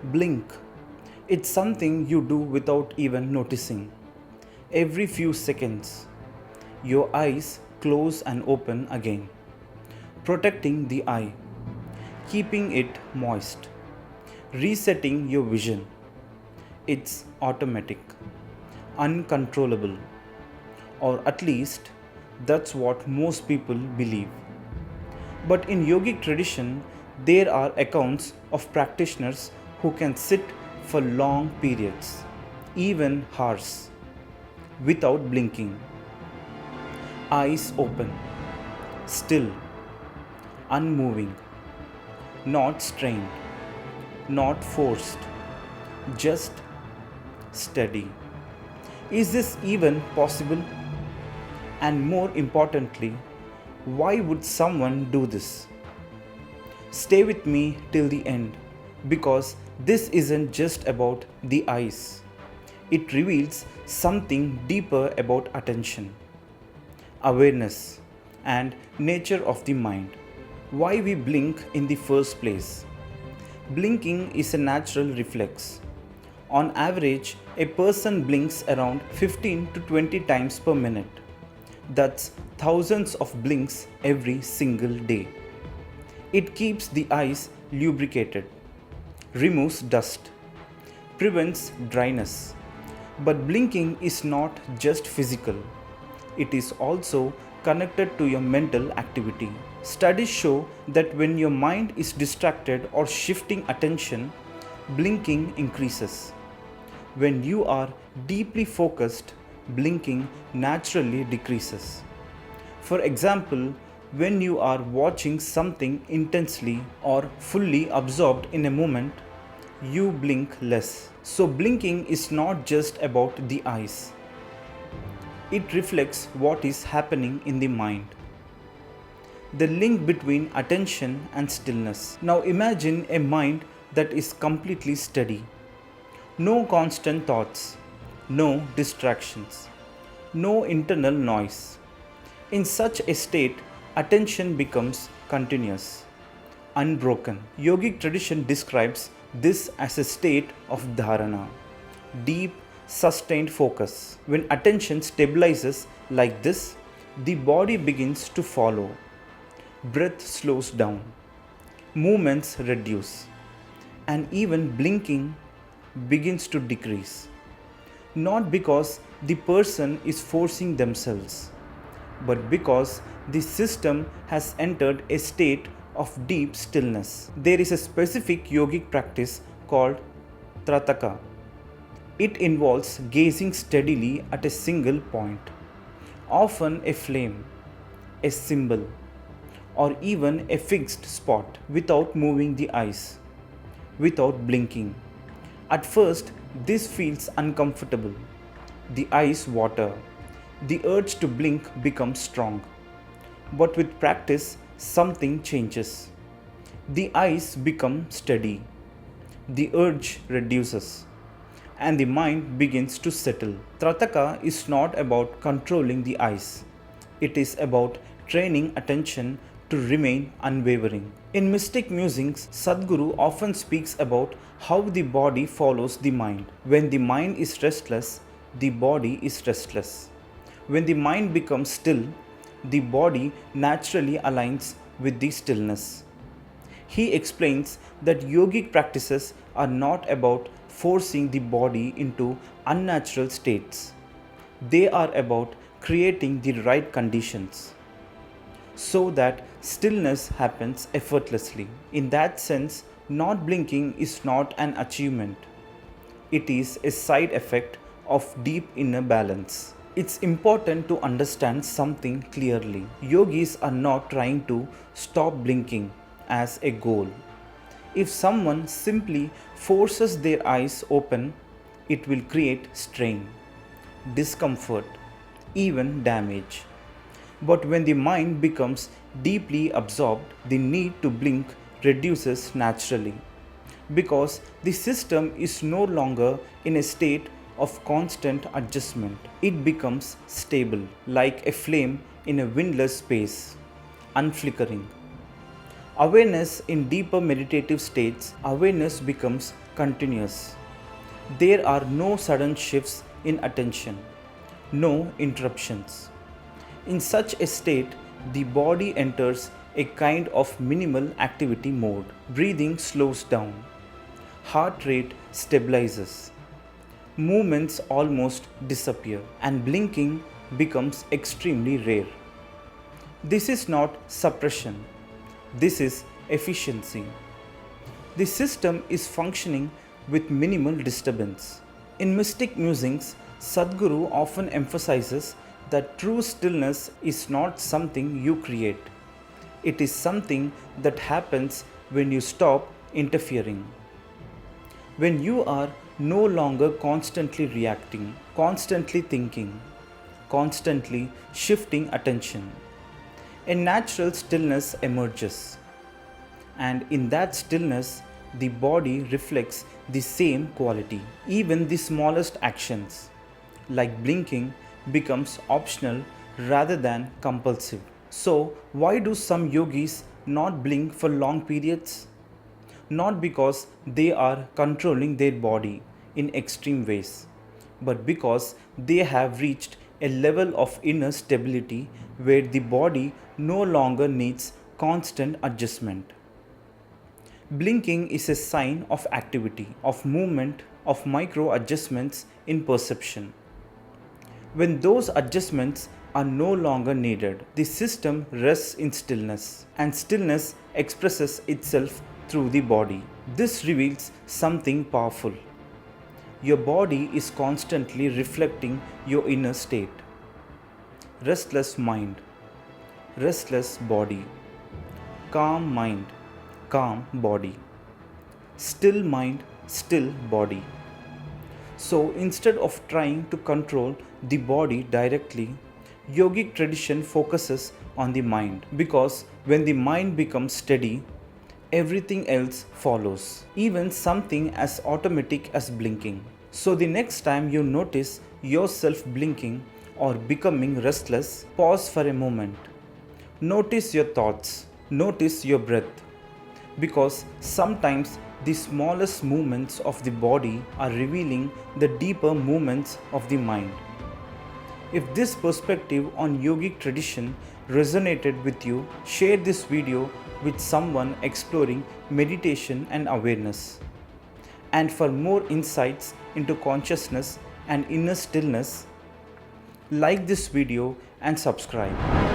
Blink. It's something you do without even noticing. Every few seconds, your eyes close and open again, protecting the eye, keeping it moist, resetting your vision. It's automatic, uncontrollable, or at least that's what most people believe. But in yogic tradition, there are accounts of practitioners who can sit for long periods, even hours, without blinking, eyes open, still, unmoving, not strained, not forced, just steady. Is this even possible? And more importantly, why would someone do this? Stay with me till the end because this isn't just about the eyes. It reveals something deeper about attention, awareness, and nature of the mind. Why we blink in the first place? Blinking is a natural reflex. On average, a person blinks around 15 to 20 times per minute. That's thousands of blinks every single day. It keeps the eyes lubricated, removes dust, prevents dryness. But blinking is not just physical, it is also connected to your mental activity. Studies show that when your mind is distracted or shifting attention, blinking increases. When you are deeply focused, blinking naturally decreases. For example, when you are watching something intensely or fully absorbed in a moment, you blink less. So, blinking is not just about the eyes, it reflects what is happening in the mind. The link between attention and stillness. Now, imagine a mind that is completely steady. No constant thoughts, no distractions, no internal noise. In such a state, attention becomes continuous, unbroken. Yogic tradition describes this as a state of dharana, deep, sustained focus. When attention stabilizes like this, the body begins to follow. Breath slows down, movements reduce, and even blinking begins to decrease. Not because the person is forcing themselves, but because the system has entered a state of deep stillness. There is a specific yogic practice called Trataka. It involves gazing steadily at a single point, often a flame, a symbol, or even a fixed spot, without moving the eyes, without blinking. At first, this feels uncomfortable. The eyes water. The urge to blink becomes strong. But with practice, something changes. The eyes become steady. The urge reduces. And the mind begins to settle. Trataka is not about controlling the eyes. It is about training attention to remain unwavering. In mystic musings, Sadhguru often speaks about how the body follows the mind. When the mind is restless, the body is restless. When the mind becomes still, the body naturally aligns with the stillness. He explains that yogic practices are not about forcing the body into unnatural states. They are about creating the right conditions so that stillness happens effortlessly. In that sense, not blinking is not an achievement. It is a side effect of deep inner balance. It's important to understand something clearly. Yogis are not trying to stop blinking as a goal. If someone simply forces their eyes open, it will create strain, discomfort, even damage. But when the mind becomes deeply absorbed, the need to blink reduces naturally because the system is no longer in a state of constant adjustment. It becomes stable, like a flame in a windless space, unflickering. Awareness in deeper meditative states, awareness becomes continuous. There are no sudden shifts in attention, no interruptions. In such a state, the body enters a kind of minimal activity mode. Breathing slows down, heart rate stabilizes, movements almost disappear, and blinking becomes extremely rare. This is not suppression, this is efficiency. The system is functioning with minimal disturbance. In mystic musings, Sadhguru often emphasizes that true stillness is not something you create. It is something that happens when you stop interfering. When you are no longer constantly reacting, constantly thinking, constantly shifting attention, a natural stillness emerges. And in that stillness, the body reflects the same quality. Even the smallest actions, like blinking, becomes optional rather than compulsive. So, why do some yogis not blink for long periods? Not because they are controlling their body in extreme ways, but because they have reached a level of inner stability where the body no longer needs constant adjustment. Blinking is a sign of activity, of movement, of micro adjustments in perception. When those adjustments are no longer needed, the system rests in stillness, and stillness expresses itself through the body. This reveals something powerful. Your body is constantly reflecting your inner state. Restless mind, restless body. Calm mind, calm body. Still mind, still body. So instead of trying to control the body directly, yogic tradition focuses on the mind, because when the mind becomes steady, everything else follows, even something as automatic as blinking. So the next time you notice yourself blinking or becoming restless, pause for a moment. Notice your thoughts, notice your breath, because sometimes the smallest movements of the body are revealing the deeper movements of the mind. If this perspective on yogic tradition resonated with you, share this video with someone exploring meditation and awareness. And for more insights into consciousness and inner stillness, like this video and subscribe.